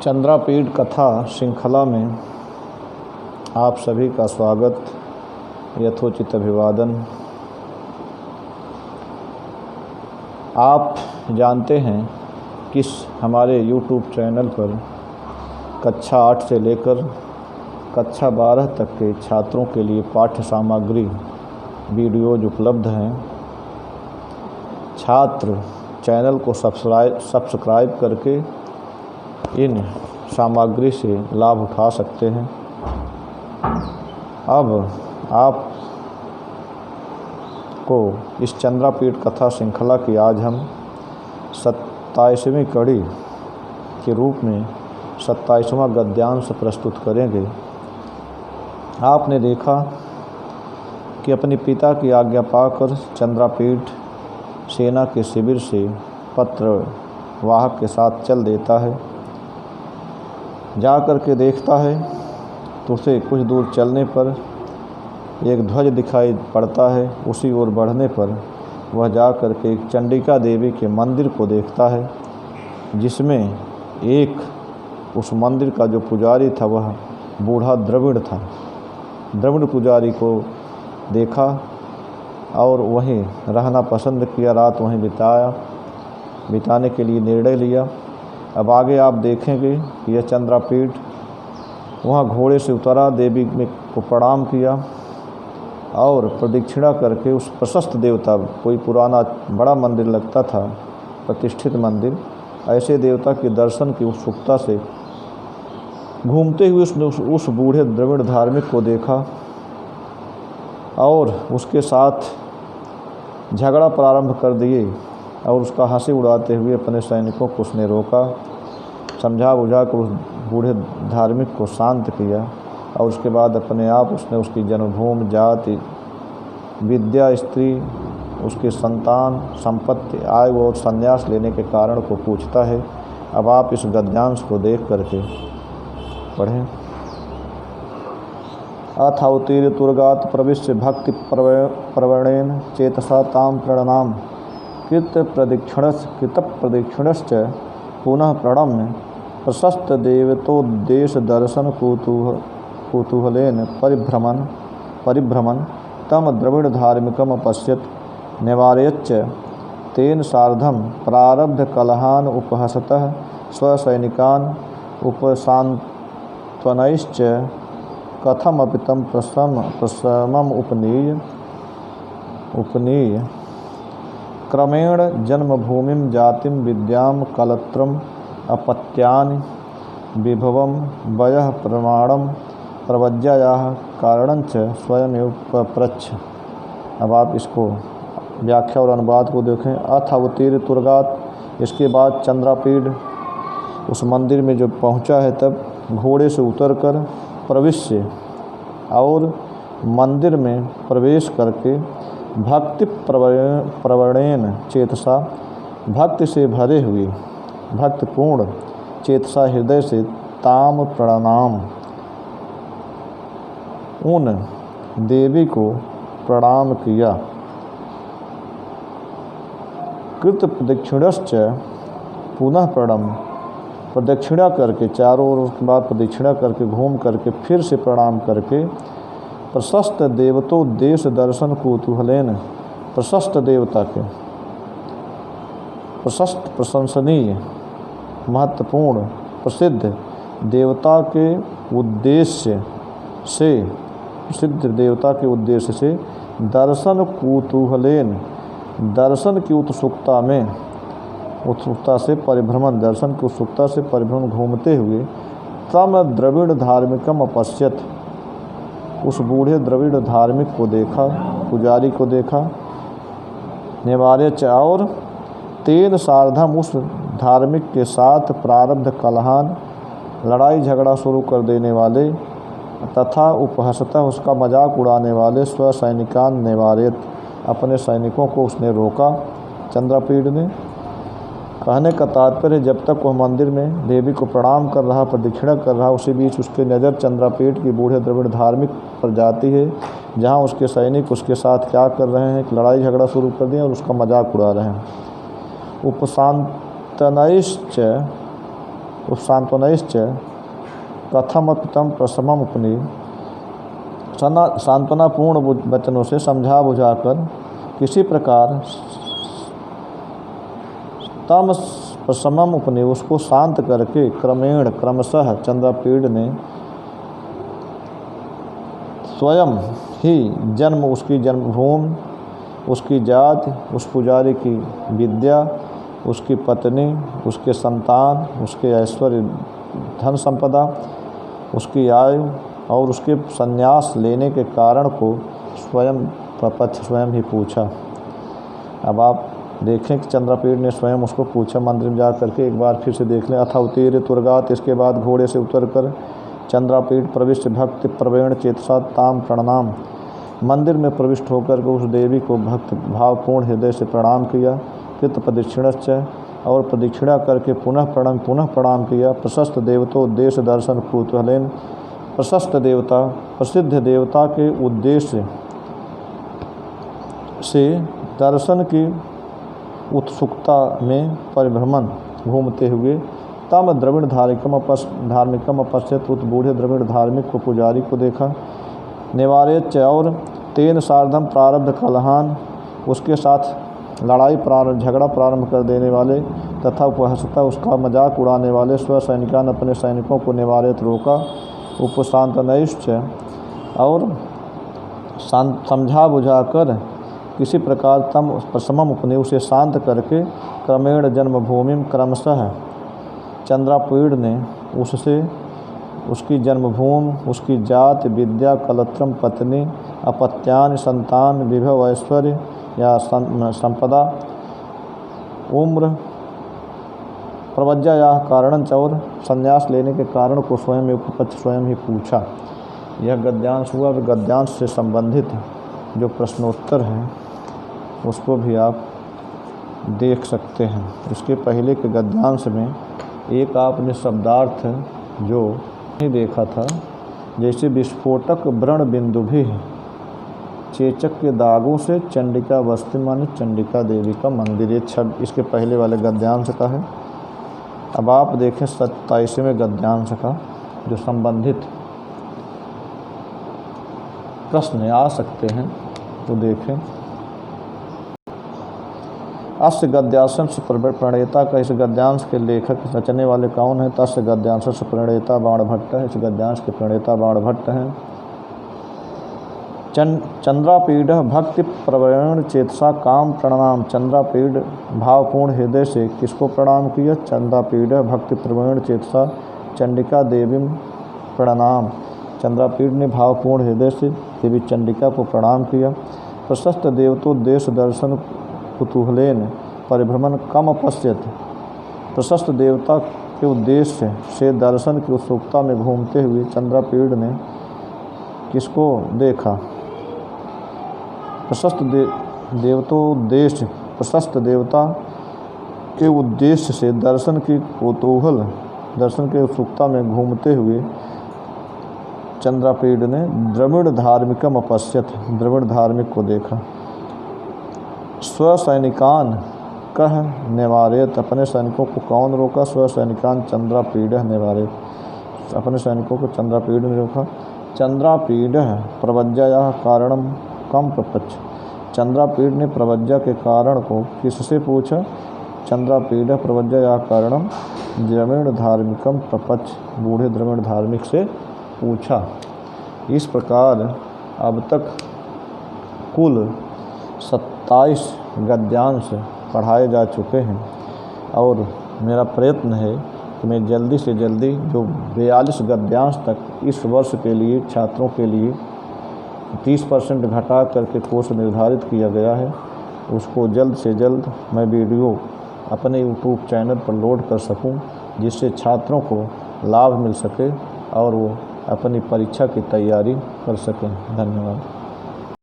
चंद्रापीठ कथा श्रृंखला में आप सभी का स्वागत, यथोचित अभिवादन। आप जानते हैं कि हमारे YouTube चैनल पर कक्षा 8 से लेकर कक्षा 12 तक के छात्रों के लिए पाठ्य सामग्री वीडियोज उपलब्ध हैं। छात्र चैनल को सब्सक्राइब करके इन सामग्री से लाभ उठा सकते हैं। अब आप को इस चंद्रापीठ कथा श्रृंखला की आज हम 27वीं कड़ी के रूप में 27वां गद्यांश प्रस्तुत करेंगे। आपने देखा कि अपने पिता की आज्ञा पाकर चंद्रापीठ सेना के शिविर से पत्र वाहक के साथ चल देता है। जा कर के देखता है तो उसे कुछ दूर चलने पर एक ध्वज दिखाई पड़ता है। उसी ओर बढ़ने पर वह जा कर के एक चंडिका देवी के मंदिर को देखता है, जिसमें एक उस मंदिर का जो पुजारी था वह बूढ़ा द्रविड़ था। द्रविड़ पुजारी को देखा और वहीं रहना पसंद किया, रात वहीं बिताने के लिए निर्णय लिया। अब आगे आप देखेंगे कि यह चंद्रापीठ वहाँ घोड़े से उतरा, देवी को प्रणाम किया और प्रदक्षिणा करके उस प्रशस्त देवता, कोई पुराना बड़ा मंदिर लगता था, प्रतिष्ठित मंदिर, ऐसे देवता के दर्शन की उत्सुकता से घूमते हुए उसने उस बूढ़े द्रविड़ धार्मिक को देखा और उसके साथ झगड़ा प्रारंभ कर दिए और उसका हंसी उड़ाते हुए अपने सैनिकों को उसने रोका। समझा बुझा कर उस बूढ़े धार्मिक को शांत किया और उसके बाद अपने आप उसने उसकी जन्मभूमि, जाति, विद्या, स्त्री, उसकी संतान, संपत्ति, आय और संन्यास लेने के कारण को पूछता है। अब आप इस गद्यांश को देख करके पढ़ें। अथावतीर तुर्गात प्रविश्य भक्ति प्रवणेन चेतसा ताम प्रणनाम कृत प्रदक्षिणश्च पुनः प्रणम्य प्रशस्त देवतोद्देश दर्शन कुतूहलेन परिभ्रमन् तम द्रविड़ धार्मिकम पश्यत निवारयच्च तेन सार्धम प्रारब्ध कलहान उपहसतः स्वसैनिकान उपसान्त्वनैश्च कथमपि तम प्रशमम् उपनीय क्रमेण जन्मभूमिं जातिं विद्यां कलत्रम् अपत्यानि विभवं वयः प्रमाणं प्रवज्यायाः कारणञ्च स्वयमेव पप्रच्छ। अब आप इसको व्याख्या और अनुवाद को देखें। अथ अवतीर तुर्गात, इसके बाद चंद्रापीठ उस मंदिर में जब पहुंचा है तब घोड़े से उतरकर प्रविश्य और मंदिर में प्रवेश करके भक्ति प्रवणेन चेतसा, भक्ति से भरे हुए, भक्तिपूर्ण चेतसा हृदय से ताम प्रणाम, उन देवी को प्रणाम किया। कृत प्रदक्षिणश्च पुनः प्रणम, प्रदक्षिणा करके चारों ओर, उसके बाद प्रदक्षिणा करके घूम करके फिर से प्रणाम करके प्रशस्त देवतोद्देश दर्शन कुतूहलेन, प्रशस्त देवता के, प्रशस्त प्रशंसनीय, महत्वपूर्ण, प्रसिद्ध देवता के उद्देश्य से, प्रसिद्ध देवता के उद्देश्य से दर्शन कुतूहलेन, दर्शन की उत्सुकता में, उत्सुकता से परिभ्रमण, दर्शन की उत्सुकता से परिभ्रमण घूमते हुए तम द्रविड़ धार्मिकम अपश्यत, उस बूढ़े द्रविड़ धार्मिक को देखा, पुजारी को देखा। निवार्यच, और तेन सार्धम, उस धार्मिक के साथ प्रारब्ध कलहान, लड़ाई झगड़ा शुरू कर देने वाले, तथा उपहसतः, उसका मजाक उड़ाने वाले, स्वसैनिकान निवार्यत, अपने सैनिकों को उसने रोका। चंद्रापीठ ने कहने का तात्पर्य, जब तक वह मंदिर में देवी को प्रणाम कर रहा, प्रदक्षिणा कर रहा, उसी बीच उसकी नज़र चंद्रापीठ की बूढ़े द्रविड़ धार्मिक पर जाती है, जहां उसके सैनिक उसके साथ क्या कर रहे हैं, लड़ाई झगड़ा शुरू कर दिया और उसका मजाक उड़ा रहे हैं। उपशांतनैश्च उपशांतनैश्च कथमपि तं प्रशममुपनि सांत्वनापूर्ण वचनों से समझा बुझाकर किसी प्रकार तम प्रशमम उपनि उसको शांत करके क्रमशः चंद्रपीड़ ने स्वयं ही जन्म, उसकी जन्मभूमि, उसकी जाति, उस पुजारी की विद्या, उसकी पत्नी, उसके संतान, उसके ऐश्वर्य धन संपदा, उसकी आयु और उसके संन्यास लेने के कारण को स्वयं प्रपंच स्वयं ही पूछा। अब आप देखें कि चंद्रपीड़ ने स्वयं उसको पूछा। मंदिर में जा करके एक बार फिर से देख लें। अथा उत्तीर्य तुर्गात, इसके बाद घोड़े से उतरकर चंद्रपीड़ प्रविष्ट भक्ति प्रवीण चेतसा ताम प्रणाम, मंदिर में प्रविष्ट होकर के उस देवी को भक्त भावपूर्ण हृदय से प्रणाम किया। कृत प्रदक्षिणश्च, और प्रदक्षिणा करके पुनः प्रणाम किया। प्रशस्त देवतोद्देश्य दर्शन कुतूहलेन, प्रशस्त देवता प्रसिद्ध देवता के उद्देश्य से दर्शन की उत्सुकता में परिभ्रमण घूमते हुए तम द्रविड़ धार्मिकम अपश्यत, उत बूढ़े द्रविड़ धार्मिक को पुजारी को देखा। निवारेच, और तेन सार्धम प्रारब्ध कलहान, उसके साथ लड़ाई झगड़ा प्रारंभ कर देने वाले तथा उपहसता उसका मजाक उड़ाने वाले स्व सैनिकान अपने सैनिकों को निवारित रोका। उपशांतनैश्च, और समझा बुझाकर किसी प्रकार तम प्रशमम उपनि उसे शांत करके क्रमेण जन्मभूमि क्रमशः चंद्रपीड़ ने उससे उसकी जन्मभूमि, उसकी जाति, विद्या, कलत्रम, पत्नी, अपत्यान, संतान, विभव, ऐश्वर्य या संपदा, उम्र, प्रवज्जा या कारण और संन्यास लेने के कारण को स्वयं ही पूछा। यह गद्यांश हुआ। गद्यांश से संबंधित जो प्रश्नोत्तर हैं उसको भी आप देख सकते हैं। इसके पहले के गद्यांश में एक आपने शब्दार्थ जो नहीं देखा था, जैसे विस्फोटक व्रण बिंदु भी है, चेचक के दागों से चंडिका बस्ती माने चंडिका देवी का मंदिर, ये छब इसके पहले वाले गद्यांश का है। अब आप देखें 27वें गद्यांश का जो संबंधित प्रश्न आ सकते हैं तो देखें। अस्य गद्यांश से प्रणेता का, इस गद्यांश के लेखक रचने वाले कौन है? तस्य गद्यांश से प्रणेता बाणभट्ट है। इस गद्यांश के प्रणेता बाणभट्ट हैं। चंद्रपीड़ भक्ति प्रवीण चेतसा काम प्रणाम, चंद्रपीड़ भावपूर्ण हृदय से किसको प्रणाम किया? चंद्रपीड़ भक्ति प्रवीण चेतसा चंडिका देवी प्रणाम, चंद्रपीड़ ने भावपूर्ण हृदय से देवी चंडिका को प्रणाम किया। प्रशस्त देवतोद्देश्य दर्शन कुतूहलेन परिभ्रमण कम अपश्यत, प्रशस्त देवता के उद्देश्य से दर्शन की उत्सुकता में घूमते हुए चंद्रपीड़ ने किसको देखा? प्रशस्त देवतोद्देश्य, प्रशस्त देवता के उद्देश्य से दर्शन की कुतूहल, दर्शन के उत्सुकता में घूमते हुए चंद्रपीड़ ने द्रविड़ धार्मिकम अपश्यत, द्रविड़ धार्मिक को देखा। स्वसैनिकान कह निवारेत, अपने सैनिकों को कौन रोका? स्वसैनिकान चंद्रपीड़ निवारेत, अपने सैनिकों को चंद्रपीड़ ने रोका। चंद्रपीड़ प्रवज्जा या कारणम कम प्रपंच, चंद्रपीड़ ने प्रवज्जा के कारण को किससे पूछा? चंद्रपीड़ प्रवज्जा या कारणम द्रविड़ धार्मिकम प्रपंच, बूढ़े द्रविड़ धार्मिक से पूछा। इस प्रकार अब तक कुल 27 गद्यांश पढ़ाए जा चुके हैं और मेरा प्रयत्न है कि मैं जल्दी से जल्दी जो 42 गद्यांश तक इस वर्ष के लिए छात्रों के लिए 30% घटा करके कोर्स निर्धारित किया गया है, उसको जल्द से जल्द मैं वीडियो अपने यूट्यूब चैनल पर लोड कर सकूं, जिससे छात्रों को लाभ मिल सके और वो अपनी परीक्षा की तैयारी कर सकें। धन्यवाद।